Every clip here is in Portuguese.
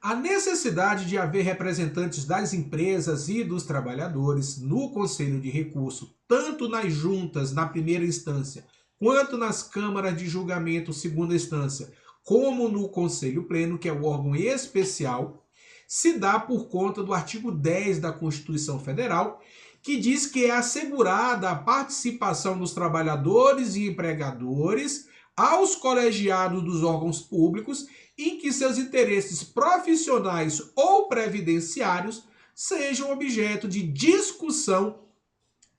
A necessidade de haver representantes das empresas e dos trabalhadores no Conselho de Recurso, tanto nas juntas na primeira instância, quanto nas câmaras de julgamento segunda instância, como no Conselho Pleno, que é o órgão especial, se dá por conta do artigo 10 da Constituição Federal, que diz que é assegurada a participação dos trabalhadores e empregadores aos colegiados dos órgãos públicos em que seus interesses profissionais ou previdenciários sejam objeto de discussão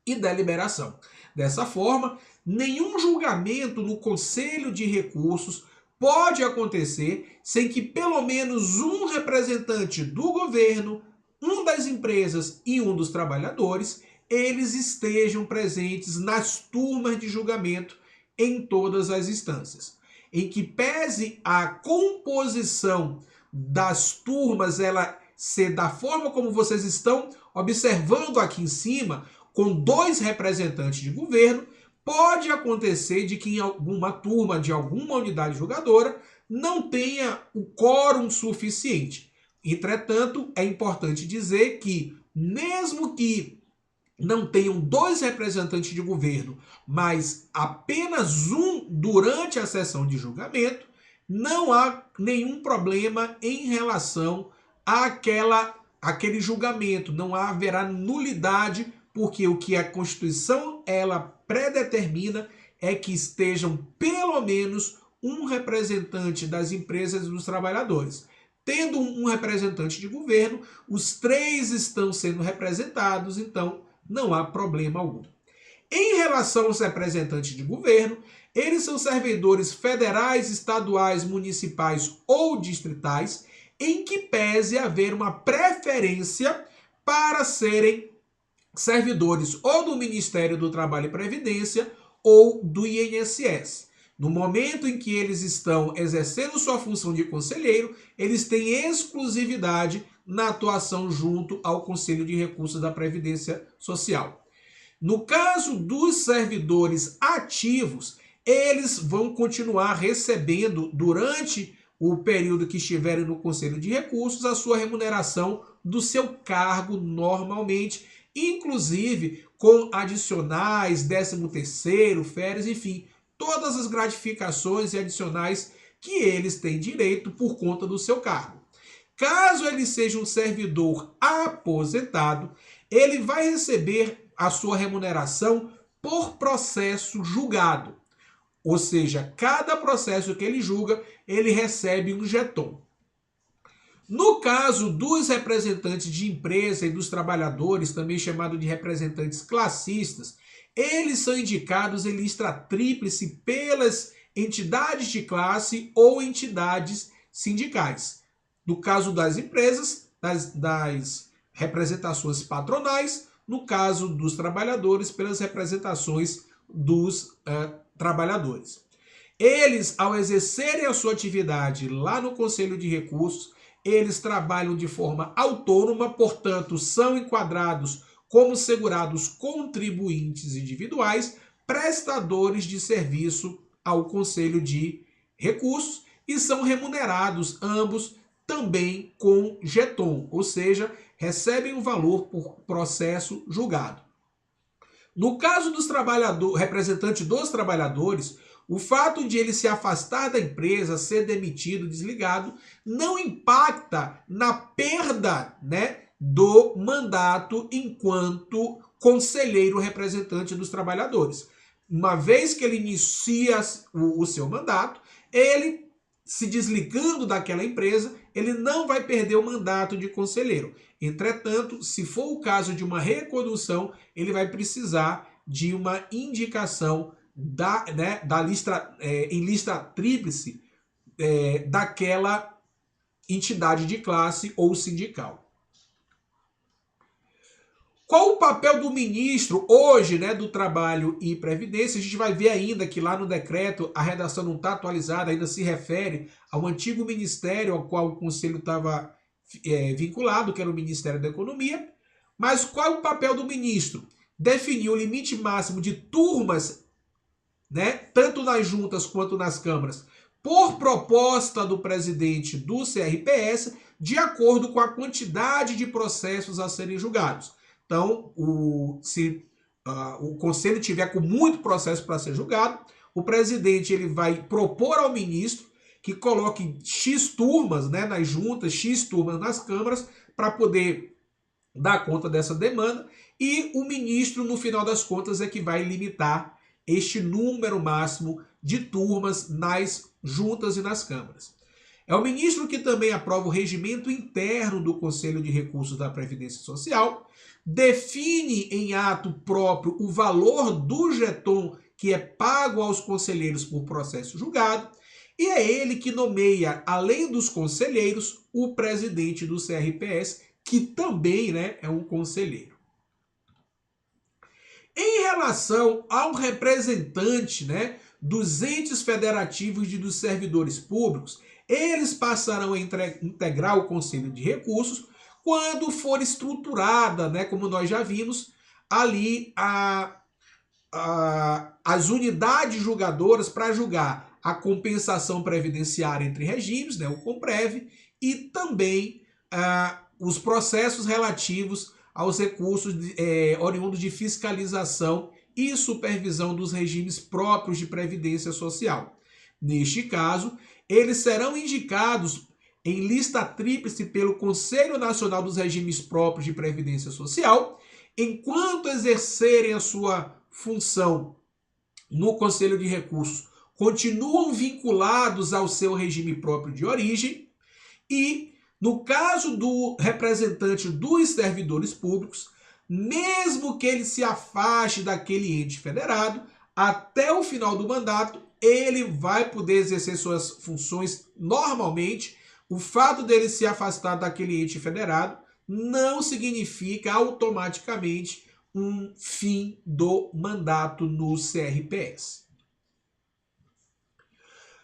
e deliberação. Dessa forma, nenhum julgamento no Conselho de Recursos pode acontecer sem que pelo menos um representante do governo, um das empresas e um dos trabalhadores, eles estejam presentes nas turmas de julgamento em todas as instâncias. Em que pese a composição das turmas ela ser da forma como vocês estão observando aqui em cima, com 2 representantes de governo, pode acontecer de que em alguma turma de alguma unidade julgadora não tenha o quórum suficiente. Entretanto, é importante dizer que, mesmo que não tenham 2 representantes de governo, mas apenas um durante a sessão de julgamento, não há nenhum problema em relação àquele julgamento. Não haverá nulidade, porque o que a Constituição ela predetermina é que estejam pelo menos um representante das empresas e dos trabalhadores. Tendo um representante de governo, os 3 estão sendo representados, então não há problema algum. Em relação aos representantes de governo, eles são servidores federais, estaduais, municipais ou distritais, em que pese haver uma preferência para serem servidores ou do Ministério do Trabalho e Previdência ou do INSS. No momento em que eles estão exercendo sua função de conselheiro, eles têm exclusividade na atuação junto ao Conselho de Recursos da Previdência Social. No caso dos servidores ativos, eles vão continuar recebendo, durante o período que estiverem no Conselho de Recursos, a sua remuneração do seu cargo normalmente, inclusive com adicionais, 13º, férias, enfim, todas as gratificações e adicionais que eles têm direito por conta do seu cargo. Caso ele seja um servidor aposentado, ele vai receber a sua remuneração por processo julgado. Ou seja, cada processo que ele julga, ele recebe um jeton. No caso dos representantes de empresa e dos trabalhadores, também chamado de representantes classistas, eles são indicados em lista tríplice pelas entidades de classe ou entidades sindicais. No caso das empresas, das representações patronais, no caso dos trabalhadores, pelas representações dos trabalhadores. Eles, ao exercerem a sua atividade lá no Conselho de Recursos, eles trabalham de forma autônoma, portanto, são enquadrados como segurados contribuintes individuais, prestadores de serviço ao Conselho de Recursos e são remunerados ambos também com jeton, ou seja, recebem um valor por processo julgado. No caso dos representantes dos trabalhadores, o fato de ele se afastar da empresa, ser demitido, desligado, não impacta na perda, do mandato enquanto conselheiro representante dos trabalhadores. Uma vez que ele inicia o seu mandato, ele se desligando daquela empresa, ele não vai perder o mandato de conselheiro. Entretanto, se for o caso de uma recondução, ele vai precisar de uma indicação em lista tríplice daquela entidade de classe ou sindical. Qual o papel do ministro hoje, do Trabalho e Previdência? A gente vai ver ainda que lá no decreto a redação não está atualizada, ainda se refere ao antigo ministério ao qual o Conselho estava vinculado, que era o Ministério da Economia. Mas qual é o papel do ministro? Definir o limite máximo de turmas, tanto nas juntas quanto nas câmaras, por proposta do presidente do CRPS, de acordo com a quantidade de processos a serem julgados. Então, se o conselho tiver com muito processo para ser julgado, o presidente ele vai propor ao ministro que coloque X turmas, né, nas juntas, X turmas nas câmaras, para poder dar conta dessa demanda, e o ministro, no final das contas, é que vai limitar este número máximo de turmas nas juntas e nas câmaras. É o ministro que também aprova o regimento interno do Conselho de Recursos da Previdência Social, define em ato próprio o valor do jeton que é pago aos conselheiros por processo julgado, e é ele que nomeia, além dos conselheiros, o presidente do CRPS, que também, né, é um conselheiro. Em relação ao representante, né, dos entes federativos e dos servidores públicos, eles passarão a integrar o Conselho de Recursos quando for estruturada, né, como nós já vimos, ali as unidades julgadoras para julgar a compensação previdenciária entre regimes, né, o COMPREV, e também os processos relativos aos recursos oriundos de fiscalização e supervisão dos regimes próprios de previdência social. Neste caso, eles serão indicados em lista tríplice pelo Conselho Nacional dos Regimes Próprios de Previdência Social, enquanto exercerem a sua função no Conselho de Recursos, continuam vinculados ao seu regime próprio de origem, e no caso do representante dos servidores públicos, mesmo que ele se afaste daquele ente federado, até o final do mandato, ele vai poder exercer suas funções normalmente. O fato dele se afastar daquele ente federado não significa automaticamente um fim do mandato no CRPS.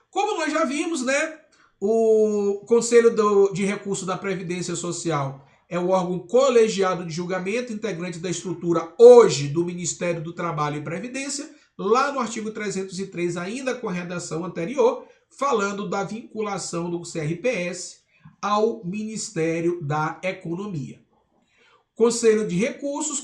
Como nós já vimos, né? O Conselho de Recursos da Previdência Social é o órgão colegiado de julgamento, integrante da estrutura hoje do Ministério do Trabalho e Previdência, lá no artigo 303, ainda com a redação anterior, falando da vinculação do CRPS ao Ministério da Economia. O Conselho de Recursos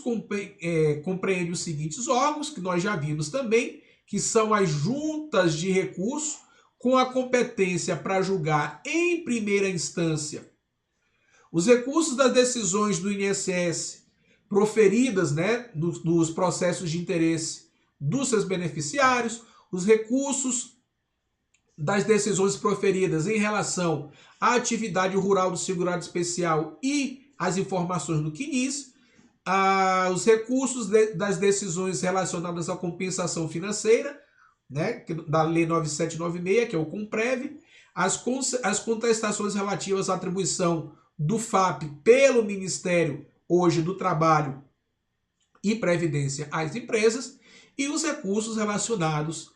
compreende os seguintes órgãos, que nós já vimos também, que são as juntas de recurso, com a competência para julgar em primeira instância os recursos das decisões do INSS proferidas, né, nos processos de interesse dos seus beneficiários, os recursos das decisões proferidas em relação à atividade rural do segurado especial e as informações do CNIS, os recursos das decisões relacionadas à compensação financeira, né, da Lei 9796, que é o COMPREV, as contestações relativas à atribuição do FAP pelo Ministério hoje do Trabalho e Previdência às empresas, e os recursos relacionados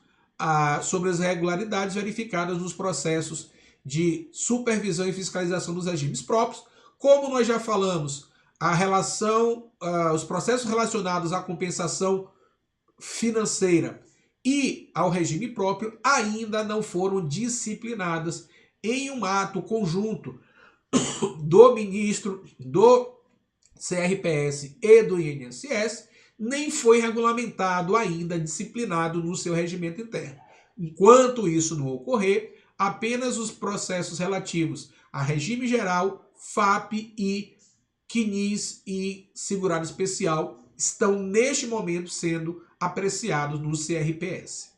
sobre as irregularidades verificadas nos processos de supervisão e fiscalização dos regimes próprios. Como nós já falamos, os processos relacionados à compensação financeira e ao regime próprio ainda não foram disciplinadas em um ato conjunto do ministro do CRPS e do INSS, nem foi regulamentado ainda, disciplinado no seu regimento interno. Enquanto isso não ocorrer, apenas os processos relativos a regime geral, FAP e CNIS e segurado especial estão neste momento sendo apreciados no CRPS.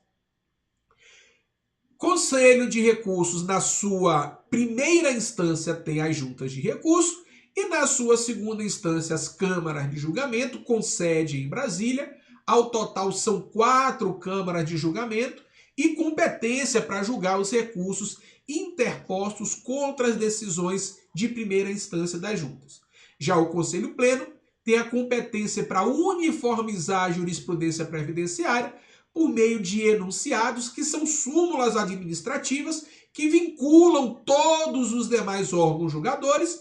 Conselho de Recursos, na sua primeira instância, tem as juntas de recurso, e na sua segunda instância, as câmaras de julgamento, com sede em Brasília. Ao total, são 4 câmaras de julgamento e competência para julgar os recursos interpostos contra as decisões de primeira instância das juntas. Já o Conselho Pleno tem a competência para uniformizar a jurisprudência previdenciária por meio de enunciados, que são súmulas administrativas que vinculam todos os demais órgãos julgadores,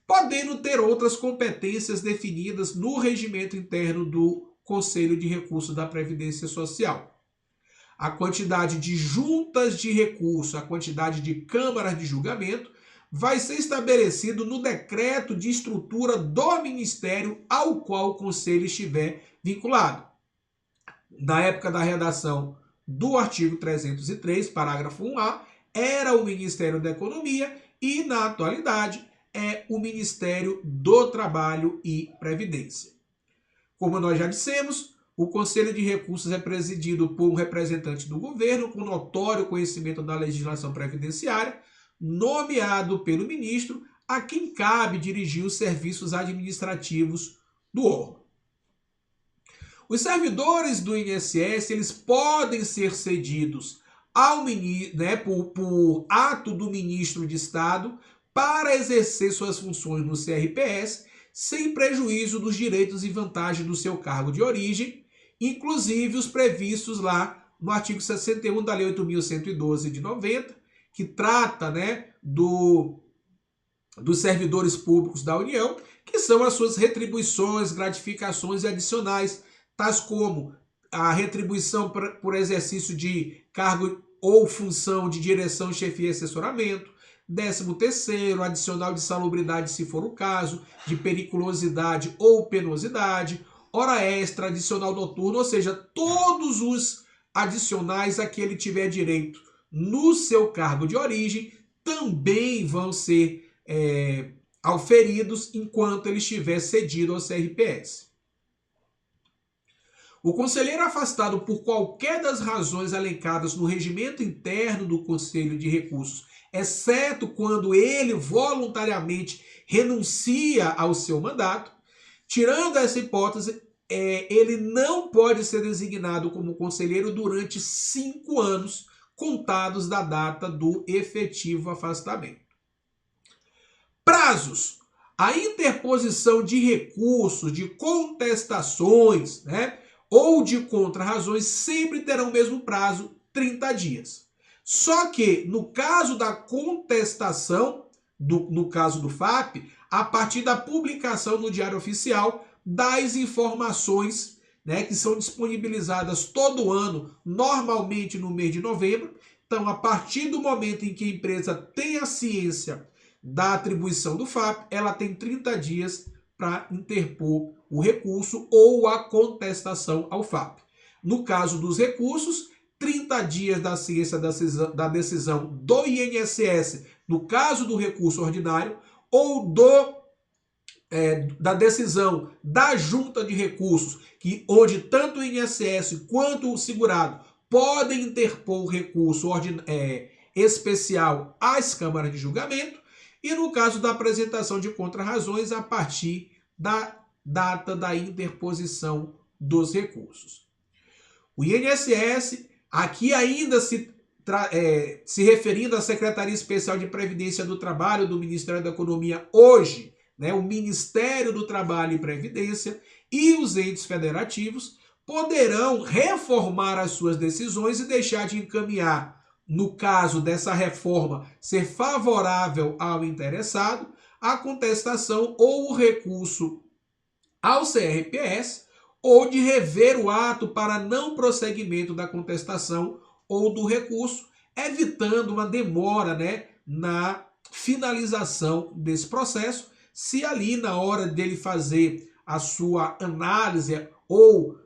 podendo ter outras competências definidas no regimento interno do Conselho de Recursos da Previdência Social. a quantidade de juntas de recurso, a quantidade de câmaras de julgamento, vai ser estabelecido no decreto de estrutura do Ministério ao qual o Conselho estiver vinculado. Na época da redação do artigo 303, parágrafo 1A, era o Ministério da Economia e, na atualidade, é o Ministério do Trabalho e Previdência. Como nós já dissemos, o Conselho de Recursos é presidido por um representante do governo com notório conhecimento da legislação previdenciária, nomeado pelo ministro, a quem cabe dirigir os serviços administrativos do órgão. Os servidores do INSS, eles podem ser cedidos ao por ato do ministro de Estado para exercer suas funções no CRPS, sem prejuízo dos direitos e vantagens do seu cargo de origem, inclusive os previstos lá no artigo 61 da Lei 8.112 de 90, que trata dos servidores públicos da União, que são as suas retribuições, gratificações e adicionais, tais como a retribuição por exercício de cargo ou função de direção, chefia e assessoramento, 13º, adicional de salubridade, se for o caso, de periculosidade ou penosidade, hora extra, adicional noturno, ou seja, todos os adicionais a que ele tiver direito no seu cargo de origem também vão ser auferidos enquanto ele estiver cedido ao CRPS. O conselheiro afastado por qualquer das razões elencadas no regimento interno do Conselho de Recursos, exceto quando ele voluntariamente renuncia ao seu mandato, tirando essa hipótese, ele não pode ser designado como conselheiro durante 5 anos, contados da data do efetivo afastamento. Prazos. A interposição de recursos, de contestações, ou de contrarrazões sempre terão o mesmo prazo, 30 dias. Só que, no caso da contestação, no caso do FAP, a partir da publicação no Diário Oficial das informações que são disponibilizadas todo ano, normalmente no mês de novembro. Então, a partir do momento em que a empresa tem a ciência da atribuição do FAP, ela tem 30 dias para interpor o recurso ou a contestação ao FAP. No caso dos recursos, 30 dias da ciência da decisão do INSS, no caso do recurso ordinário, ou da decisão da junta de recursos, onde tanto o INSS quanto o segurado podem interpor o recurso especial às câmaras de julgamento, e no caso da apresentação de contrarrazões, a partir da data da interposição dos recursos. O INSS, aqui ainda se referindo à Secretaria Especial de Previdência do Trabalho do Ministério da Economia, hoje, o Ministério do Trabalho e Previdência e os entes federativos poderão reformar as suas decisões e deixar de encaminhar, no caso dessa reforma ser favorável ao interessado, a contestação ou o recurso ao CRPS, ou de rever o ato para não prosseguimento da contestação ou do recurso, evitando uma demora na finalização desse processo, se ali na hora dele fazer a sua análise ou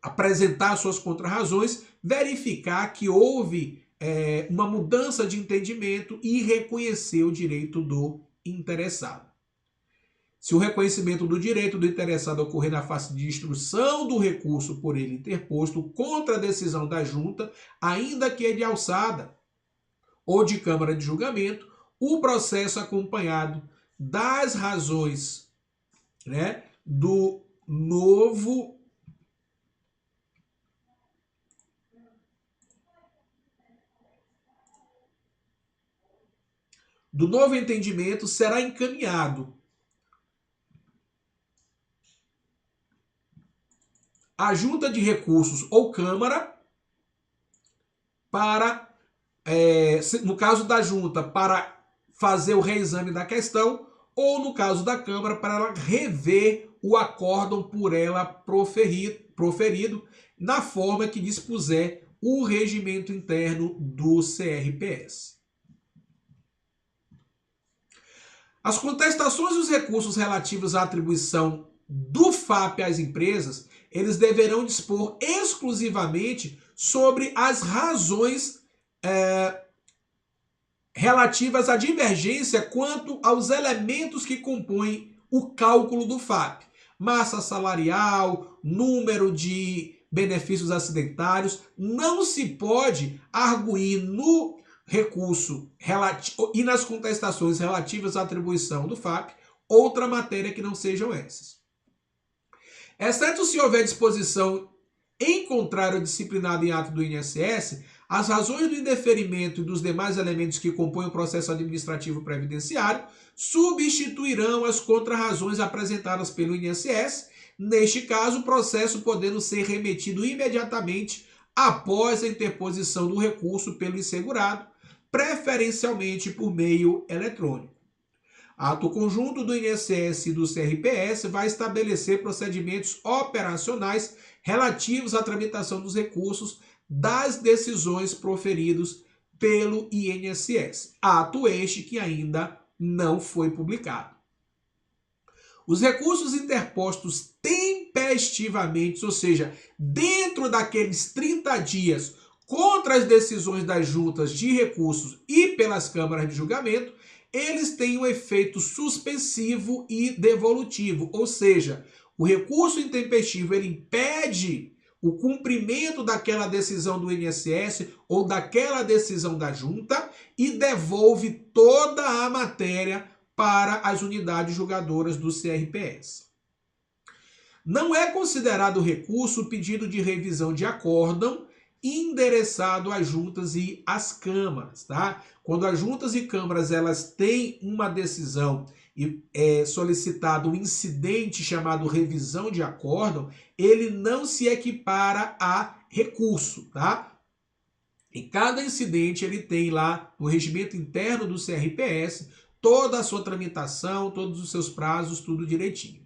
apresentar suas contrarrazões, verificar que houve uma mudança de entendimento e reconhecer o direito do interessado. Se o reconhecimento do direito do interessado ocorrer na fase de instrução do recurso por ele interposto contra a decisão da junta, ainda que de alçada ou de câmara de julgamento, o processo acompanhado das razões do novo entendimento será encaminhado à junta de recursos ou câmara para, no caso da junta, para fazer o reexame da questão, ou no caso da câmara, para ela rever o acórdão por ela proferido, na forma que dispuser o regimento interno do CRPS. As contestações dos recursos relativos à atribuição do FAP às empresas, eles deverão dispor exclusivamente sobre as razões relativas à divergência quanto aos elementos que compõem o cálculo do FAP. Massa salarial, número de benefícios acidentários. Não se pode arguir no recurso e nas contestações relativas à atribuição do FAP outra matéria que não sejam essas. Exceto se houver disposição em contrário disciplinado em ato do INSS, as razões do indeferimento e dos demais elementos que compõem o processo administrativo previdenciário substituirão as contrarrazões apresentadas pelo INSS, neste caso, o processo podendo ser remetido imediatamente após a interposição do recurso pelo insegurado, preferencialmente por meio eletrônico. Ato conjunto do INSS e do CRPS vai estabelecer procedimentos operacionais relativos à tramitação dos recursos das decisões proferidos pelo INSS. Ato este que ainda não foi publicado. Os recursos interpostos tempestivamente, ou seja, dentro daqueles 30 dias, contra as decisões das juntas de recursos e pelas câmaras de julgamento, eles têm um efeito suspensivo e devolutivo, ou seja, o recurso intempestivo ele impede o cumprimento daquela decisão do INSS ou daquela decisão da junta e devolve toda a matéria para as unidades julgadoras do CRPS. Não é considerado recurso o pedido de revisão de acórdão endereçado às juntas e às câmaras, tá? Quando as juntas e câmaras elas têm uma decisão e é solicitado um incidente chamado revisão de acórdão, ele não se equipara a recurso, tá? Em cada incidente ele tem lá no regimento interno do CRPS toda a sua tramitação, todos os seus prazos, tudo direitinho.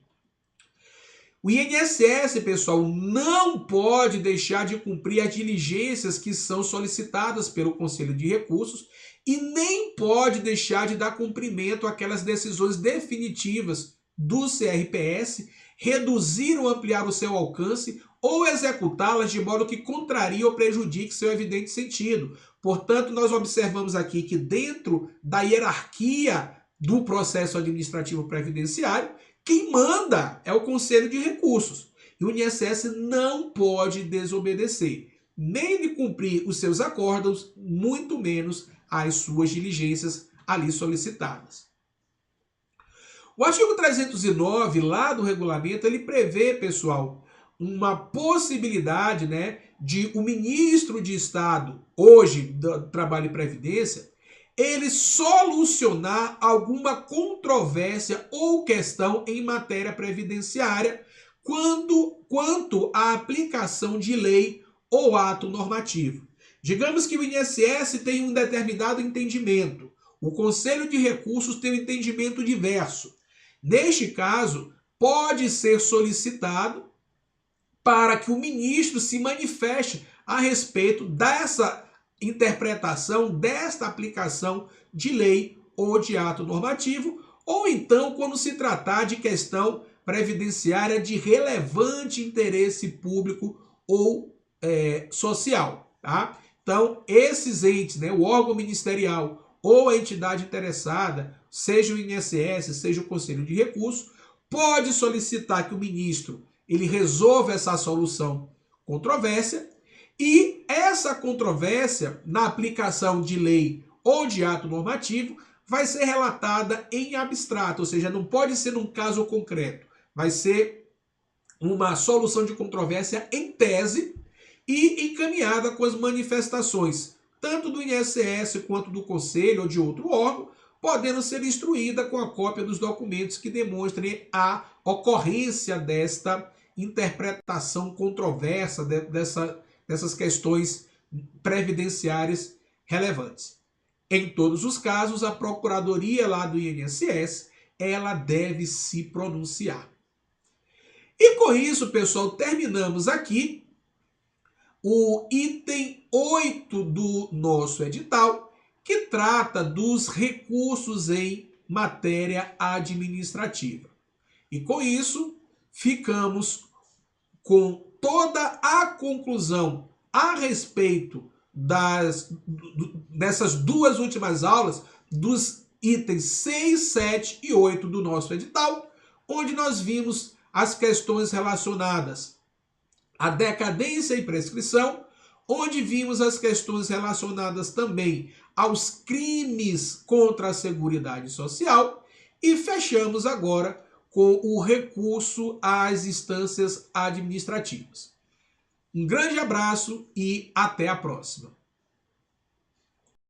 O INSS, pessoal, não pode deixar de cumprir as diligências que são solicitadas pelo Conselho de Recursos e nem pode deixar de dar cumprimento àquelas decisões definitivas do CRPS, reduzir ou ampliar o seu alcance ou executá-las de modo que contrarie ou prejudique seu evidente sentido. Portanto, nós observamos aqui que dentro da hierarquia do processo administrativo previdenciário, quem manda é o Conselho de Recursos. E o INSS não pode desobedecer, nem de cumprir os seus acórdãos, muito menos as suas diligências ali solicitadas. O artigo 309, lá do regulamento, ele prevê, pessoal, uma possibilidade, né, de o ministro de Estado, hoje, do Trabalho e Previdência, ele solucionar alguma controvérsia ou questão em matéria previdenciária quanto à aplicação de lei ou ato normativo. Digamos que o INSS tem um determinado entendimento, o Conselho de Recursos tem um entendimento diverso. Neste caso, pode ser solicitado para que o ministro se manifeste a respeito dessa interpretação, desta aplicação de lei ou de ato normativo, ou então quando se tratar de questão previdenciária de relevante interesse público ou social, tá? Então, esses entes, né, o órgão ministerial ou a entidade interessada, seja o INSS, seja o Conselho de Recursos, pode solicitar que o ministro ele resolva essa solução controvérsia e essa controvérsia na aplicação de lei ou de ato normativo vai ser relatada em abstrato, ou seja, não pode ser num caso concreto, vai ser uma solução de controvérsia em tese e encaminhada com as manifestações, tanto do INSS quanto do Conselho ou de outro órgão, podendo ser instruída com a cópia dos documentos que demonstrem a ocorrência desta interpretação controversa, dessas questões previdenciárias relevantes. Em todos os casos, a Procuradoria lá do INSS, ela deve se pronunciar. E com isso, pessoal, terminamos aqui o item 8 do nosso edital, que trata dos recursos em matéria administrativa. E com isso, ficamos com toda a conclusão a respeito dessas duas últimas aulas, dos itens 6, 7 e 8 do nosso edital, onde nós vimos as questões relacionadas à decadência e prescrição, onde vimos as questões relacionadas também aos crimes contra a Seguridade Social e fechamos agora com o recurso às instâncias administrativas. Um grande abraço e até a próxima.